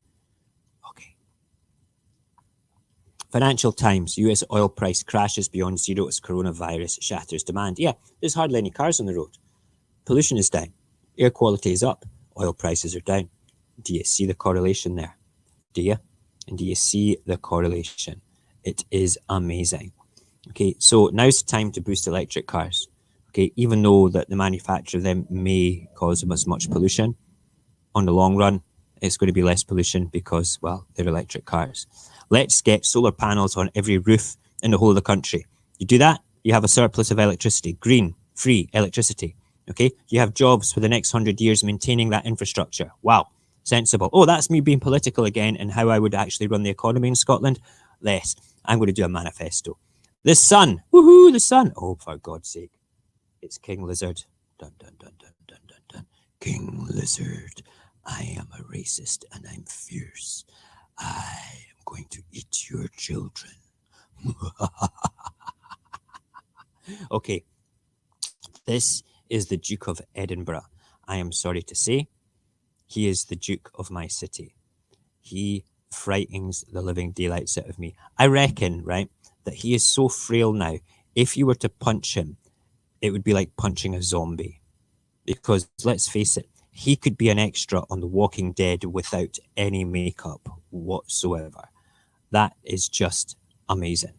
Okay. Financial Times, US oil price crashes beyond zero as coronavirus shatters demand. Yeah, there's hardly any cars on the road. Pollution is down. Air quality is up. Oil prices are down. Do you see the correlation there? Do you? And do you see the correlation? It is amazing. Okay, so now's the time to boost electric cars. Okay, even though that the manufacture of them may cause them as much pollution, on the long run, it's going to be less pollution because, well, they're electric cars. Let's get solar panels on every roof in the whole of the country. You do that, you have a surplus of electricity, green, free electricity. Okay, you have jobs for the next 100 years maintaining that infrastructure. Wow, sensible. Oh, that's me being political again and how I would actually run the economy in Scotland. Less. I'm going to do a manifesto. The sun, woohoo, the sun. Oh, for God's sake, it's King Lizard. Dun, dun, dun, dun, dun, dun, dun. King Lizard. I am a racist and I'm fierce. I am going to eat your children. Okay, this is the Duke of Edinburgh. I am sorry to say, he is the Duke of my city. He frightens the living daylights out of me. I reckon, right, that he is so frail now, if you were to punch him, it would be like punching a zombie. Because let's face it, he could be an extra on The Walking Dead without any makeup whatsoever. That is just amazing.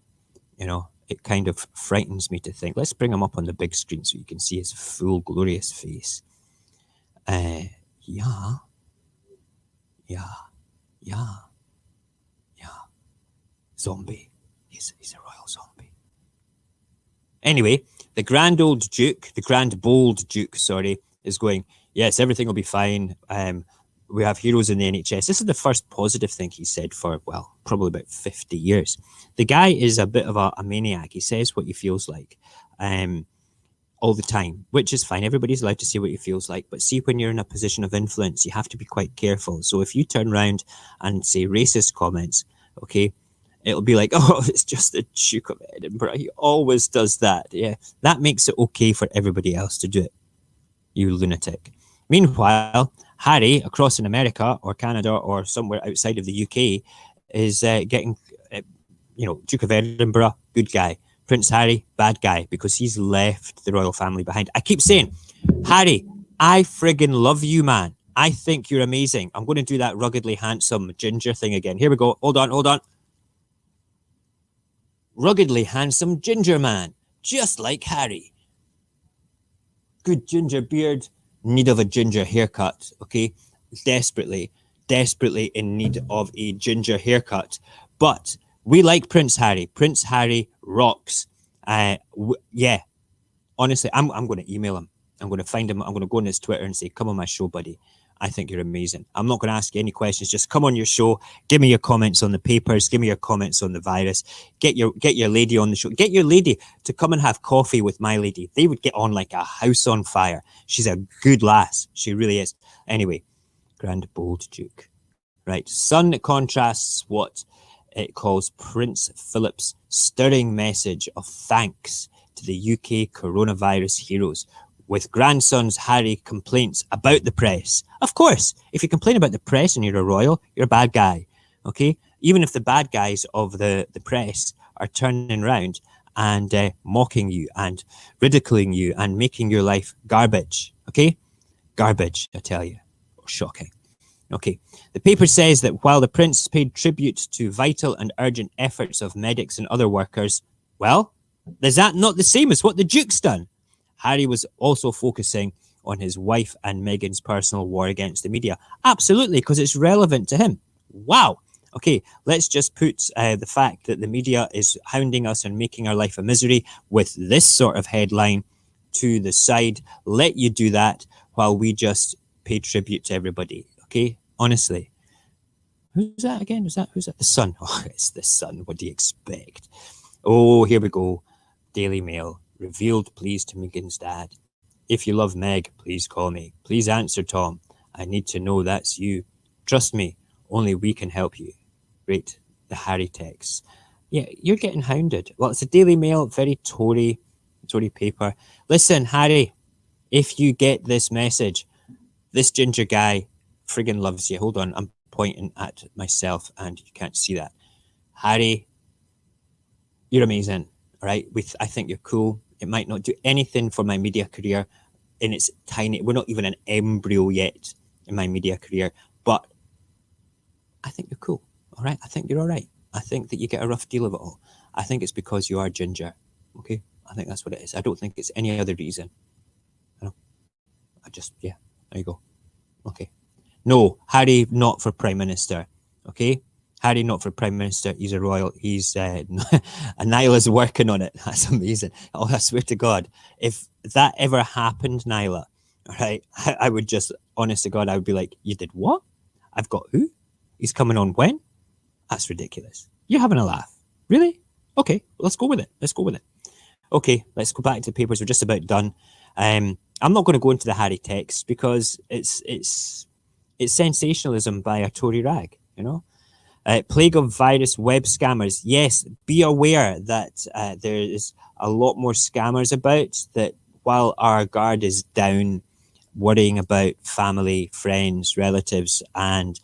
it kind of frightens me to think. Let's bring him up on the big screen so you can see his full glorious face. Yeah, yeah, yeah, yeah. Zombie. He's a royal zombie. Anyway, the grand bold Duke, sorry, is going, yes, everything will be fine. We have heroes in the NHS. This is the first positive thing he said for, well, probably about 50 years. The guy is a bit of a maniac. He says what he feels like all the time, which is fine. Everybody's allowed to say what he feels like. But see, when you're in a position of influence, you have to be quite careful. So if you turn around and say racist comments, okay, it'll be like, oh, it's just the Duke of Edinburgh. He always does that. Yeah, that makes it okay for everybody else to do it, you lunatic. Meanwhile, Harry, across in America or Canada or somewhere outside of the UK, is getting, Duke of Edinburgh, good guy. Prince Harry, bad guy, because he's left the royal family behind. I keep saying, Harry, I friggin' love you, man. I think you're amazing. I'm going to do that ruggedly handsome ginger thing again. Here we go. Hold on. Ruggedly handsome ginger man, just like Harry. Good ginger beard, need of a ginger haircut, okay? Desperately in need of a ginger haircut. But we like Prince Harry. Prince Harry rocks. Yeah, honestly, I'm going to email him. I'm going to find him. I'm going to go on his Twitter and say, come on my show, buddy. I think you're amazing. I'm not going to ask you any questions. Just come on your show. Give me your comments on the papers. Give me your comments on the virus. Get your lady on the show. Get your lady to come and have coffee with my lady. They would get on like a house on fire. She's a good lass. She really is. Anyway, grand bold Duke. Right. Sun contrasts what it calls Prince Philip's stirring message of thanks to the UK coronavirus heroes, with grandson's Harry complaints about the press. Of course, if you complain about the press and you're a royal, you're a bad guy, okay? Even if the bad guys of the press are turning around and mocking you and ridiculing you and making your life garbage, okay? Garbage, I tell you. Shocking. Okay, the paper says that while the prince paid tribute to vital and urgent efforts of medics and other workers, well, is that not the same as what the Duke's done? Harry was also focusing on his wife and Meghan's personal war against the media. Absolutely, because it's relevant to him. Wow. Okay, let's just put the fact that the media is hounding us and making our life a misery with this sort of headline to the side. Let you do that while we just pay tribute to everybody. Okay, honestly. Who's that again? Who's that? The Sun. Oh, it's the Sun. What do you expect? Oh, here we go. Daily Mail. Revealed pleas to Meghan's dad. If you love Meg, please call me. Please answer, Tom. I need to know that's you. Trust me, only we can help you. Great. The Harry text. Yeah, you're getting hounded. Well, it's a Daily Mail, very Tory paper. Listen, Harry, if you get this message, this ginger guy friggin' loves you. Hold on, I'm pointing at myself and you can't see that. Harry, you're amazing, all right? I think you're cool. It might not do anything for my media career in its tiny, we're not even an embryo yet in my media career, but I think you're cool, all right? I think you're all right. I think that you get a rough deal of it all. I think it's because you are ginger, okay? I think that's what it is. I don't think it's any other reason. Yeah, there you go. Okay. No, Harry not for Prime Minister, okay? Harry not for Prime Minister. He's a royal. He's and Nyla's working on it. That's amazing. Oh, I swear to God, if that ever happened, Nyla, all right, I would just, honest to God, I would be like, you did what? I've got who? He's coming on when? That's ridiculous. You're having a laugh. Really? Okay, let's go with it. Okay, let's go back to the papers. We're just about done. I'm not going to go into the Harry text because it's sensationalism by a Tory rag, you know? Plague of virus web scammers. Yes, be aware that there is a lot more scammers about, that while our guard is down worrying about family, friends, relatives, and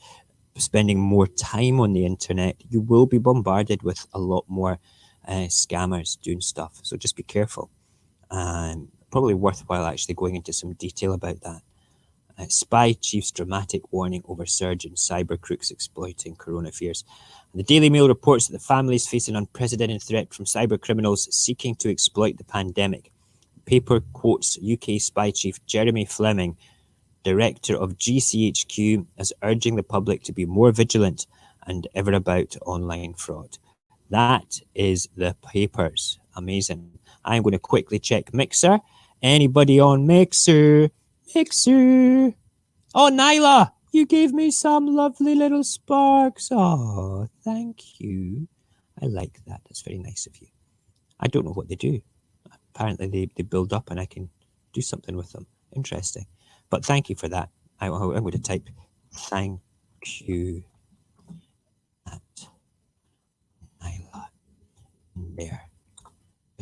spending more time on the internet, you will be bombarded with a lot more scammers doing stuff. So just be careful. Probably worthwhile actually going into some detail about that. Spy chief's dramatic warning over surge in cyber crooks exploiting corona fears. The Daily Mail reports that the family is facing unprecedented threat from cyber criminals seeking to exploit the pandemic. The paper quotes UK spy chief Jeremy Fleming, director of GCHQ, as urging the public to be more vigilant and ever about online fraud. That is the papers. Amazing. I'm going to quickly check Mixer. Anybody on Mixer? Mixer. Oh, Nyla, you gave me some lovely little sparks. Oh, thank you. I like that. That's very nice of you. I don't know what they do. Apparently they build up and I can do something with them. Interesting. But thank you for that. I'm going to type thank you at Nyla there.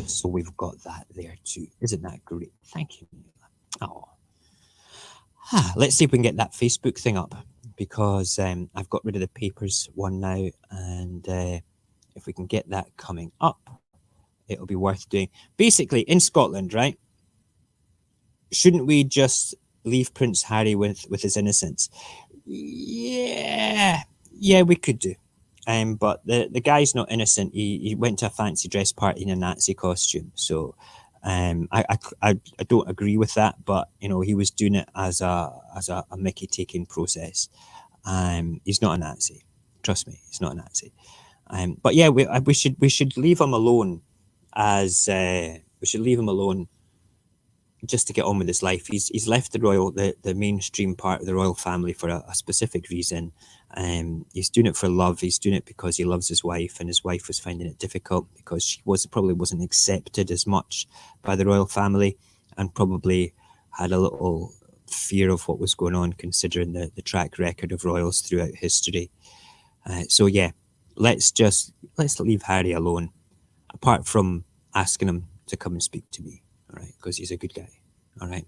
So we've got that there too. Isn't that great? Thank you, Nyla. Oh. Let's see if we can get that Facebook thing up, because I've got rid of the papers one now, and if we can get that coming up, it'll be worth doing. Basically, in Scotland, right? Shouldn't we just leave Prince Harry with his innocence? Yeah, we could do. But the guy's not innocent. He went to a fancy dress party in a Nazi costume. So I don't agree with that. But you know, he was doing it as a Mickey taking process. He's not a Nazi. Trust me, he's not a Nazi. But yeah, we should leave him alone. We should leave him alone just to get on with his life. He's left the mainstream part of the royal family for a specific reason. He's doing it for love. He's doing it because he loves his wife, and his wife was finding it difficult because she probably wasn't accepted as much by the royal family, and probably had a little fear of what was going on, considering the track record of royals throughout history. So yeah, let's leave Harry alone, apart from asking him to come and speak to me. All right, because he's a good guy. All right,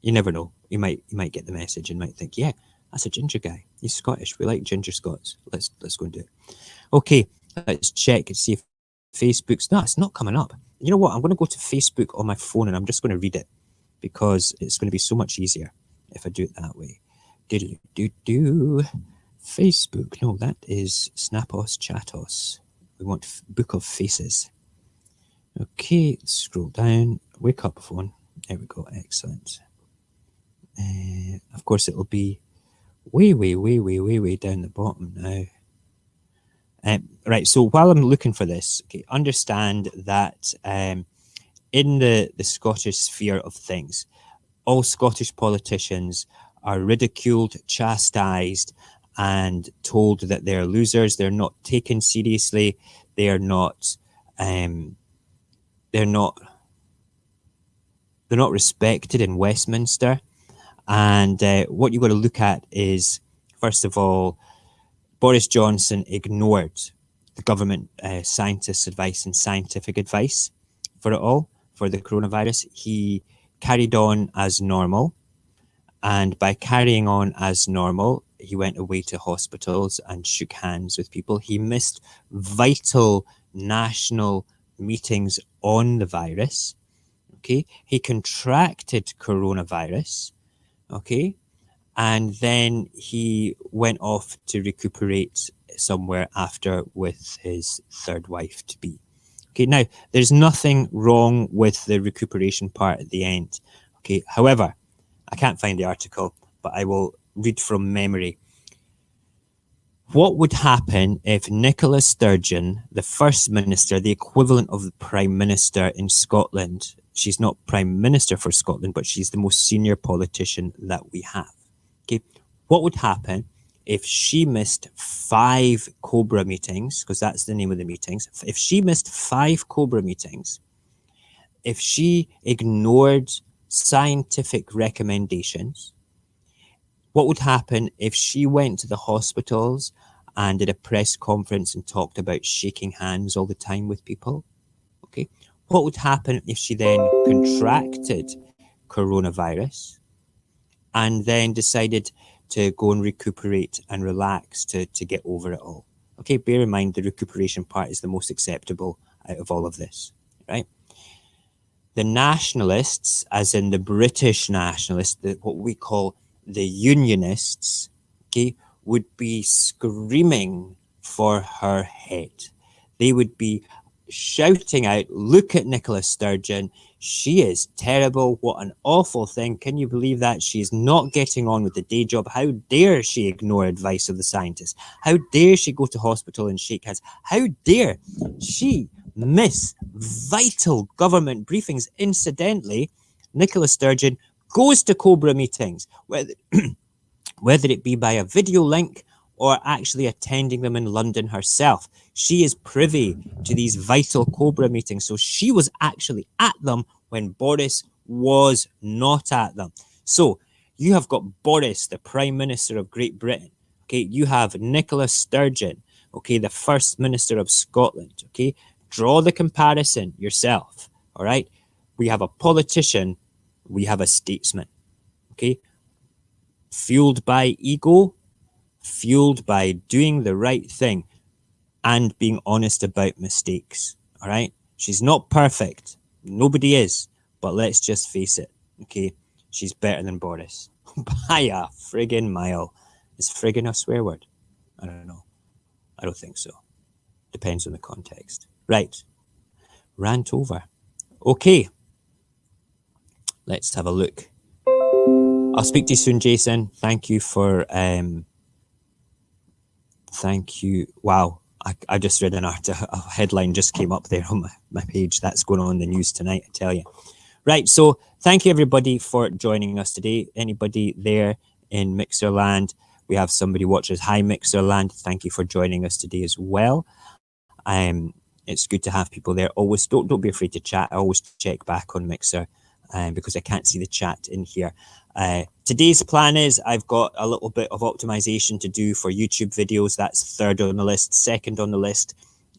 you never know. You might get the message and might think, yeah, that's a ginger guy. He's Scottish. We like ginger Scots. Let's go and do it. Okay, let's check and see if Facebook's. No, it's not coming up. You know what? I'm going to go to Facebook on my phone and I'm just going to read it, because it's going to be so much easier if I do it that way. Do Facebook. No, that is Snapos Chatos. We want Book of Faces. Okay, scroll down. Wake up, phone. There we go. Excellent. Of course, it'll be way down the bottom now. Right. So while I'm looking for this, okay, understand that in the Scottish sphere of things, all Scottish politicians are ridiculed, chastised, and told that they're losers. They're not taken seriously. They are not. They're not respected in Westminster. And what you've got to look at is, first of all, Boris Johnson ignored the government scientists' advice and scientific advice for it all, for the coronavirus. He carried on as normal. And by carrying on as normal, he went away to hospitals and shook hands with people. He missed vital national meetings on the virus. Okay, he contracted coronavirus. Okay, and then he went off to recuperate somewhere after with his third wife to be. Okay, now there's nothing wrong with the recuperation part at the end. Okay, however, I can't find the article, but I will read from memory. What would happen if Nicola Sturgeon, the First Minister, the equivalent of the Prime Minister in Scotland, she's not Prime Minister for Scotland, but she's the most senior politician that we have. Okay, what would happen if she missed 5 Cobra meetings, because that's the name of the meetings, if she missed 5 Cobra meetings, if she ignored scientific recommendations, what would happen if she went to the hospitals and did a press conference and talked about shaking hands all the time with people? Okay. What would happen if she then contracted coronavirus and then decided to go and recuperate and relax to get over it all? Okay, bear in mind the recuperation part is the most acceptable out of all of this, right? The nationalists, as in the British nationalists, what we call the unionists, okay, would be screaming for her head. They would be shouting out, look at Nicola Sturgeon. She is terrible. What an awful thing. Can you believe that? She's not getting on with the day job. How dare she ignore advice of the scientists? How dare she go to hospital and shake hands? How dare she miss vital government briefings? Incidentally, Nicola Sturgeon goes to Cobra meetings, whether it be by a video link or actually attending them in London herself. She is privy to these vital Cobra meetings. So she was actually at them when Boris was not at them. So you have got Boris, the Prime Minister of Great Britain. Okay, you have Nicola Sturgeon, okay, the First Minister of Scotland. Okay, draw the comparison yourself. All right, we have a politician, we have a statesman. Okay, fueled by ego, fueled by doing the right thing and being honest about mistakes. All right. She's not perfect. Nobody is. But let's just face it. Okay. She's better than Boris by a friggin' mile. Is friggin' a swear word? I don't know. I don't think so. Depends on the context. Right. Rant over. Okay. Let's have a look. I'll speak to you soon, Jason. Thank you for thank you. Wow. I just read an article, a headline just came up there on my page. That's going on in the news tonight, I tell you. Right. So thank you, everybody, for joining us today. Anybody there in Mixerland? We have somebody watching. Hi, Mixerland. Thank you for joining us today as well. It's good to have people there. Always don't be afraid to chat. I always check back on Mixer because I can't see the chat in here. Today's plan is I've got a little bit of optimization to do for YouTube videos. That's third on the list. Second on the list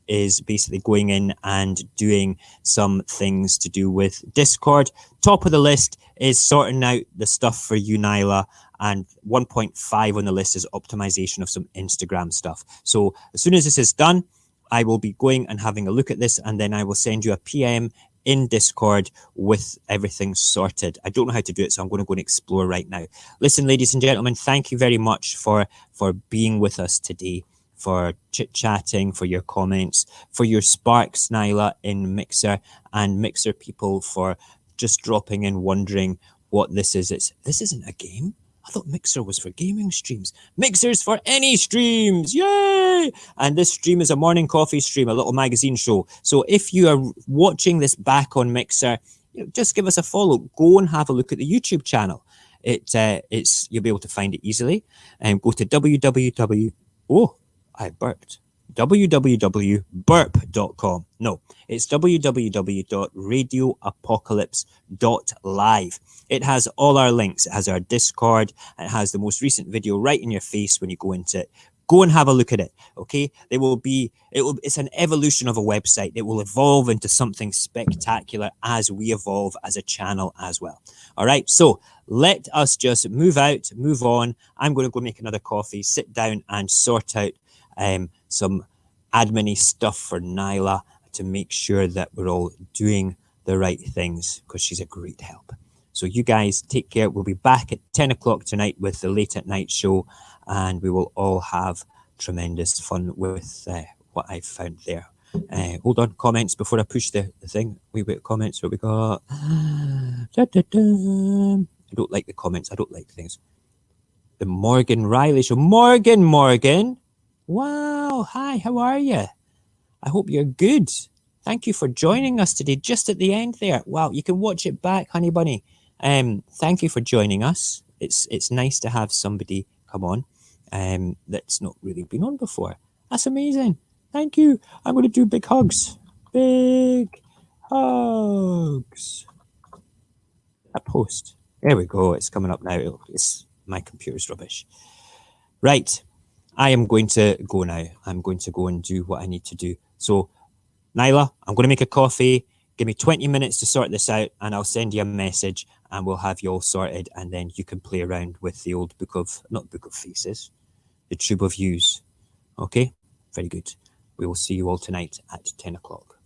is basically going in and doing some things to do with Discord. Top of the list is sorting out the stuff for you, Nyla. And 1.5 on the list is optimization of some Instagram stuff. So as soon as this is done, I will be going and having a look at this, and then I will send you a PM in Discord with everything sorted. I don't know how to do it, so I'm going to go and explore right now. Listen, ladies and gentlemen, thank you very much for being with us today, for chit-chatting, for your comments, for your sparks, Nyla, in Mixer, and Mixer people for just dropping in, wondering what this is. This isn't a game. I thought Mixer was for gaming streams. Mixer's for any streams. Yay! And this stream is a morning coffee stream, a little magazine show. So if you are watching this back on Mixer, just give us a follow. Go and have a look at the YouTube channel. You'll be able to find it easily. And go to www.burp.com. No, it's www.radioapocalypse.live. It has all our links. It has our Discord. It has the most recent video right in your face when you go into it. Go and have a look at it. Okay, it's an evolution of a website. It will evolve into something spectacular as we evolve as a channel as well. All right, so let us just move on. I'm going to go make another coffee, sit down and sort out some admin-y stuff for Nyla to make sure that we're all doing the right things, because she's a great help. So you guys take care. We'll be back at 10 o'clock tonight with the late at night show, and we will all have tremendous fun with what I've found there. Hold on, comments before I push the thing. Wait, comments, what we got? Da, da, da. I don't like the comments. I don't like things. The Morgan Riley show. Morgan. Wow. Hi, how are you? I hope you're good. Thank you for joining us today, just at the end there. Wow, you can watch it back, honey bunny. Thank you for joining us. It's nice to have somebody come on that's not really been on before. That's amazing. Thank you. I'm going to do big hugs. Big hugs. A post. There we go. It's coming up now. My computer's rubbish. Right. I am going to go now. I'm going to go and do what I need to do. So, Nyla, I'm going to make a coffee. Give me 20 minutes to sort this out, and I'll send you a message, and we'll have you all sorted, and then you can play around with the old not book of faces, the tube of views. Okay? Very good. We will see you all tonight at 10 o'clock.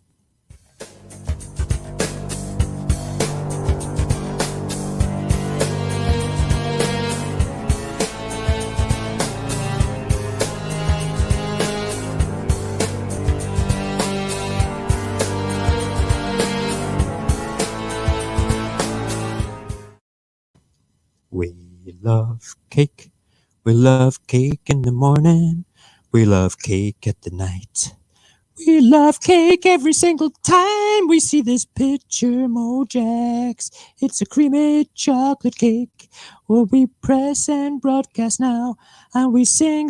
cake. We love cake in the morning. We love cake at the night. We love cake every single time we see this picture, Mojax. It's a creamy chocolate cake. Well, we press and broadcast now, and we sing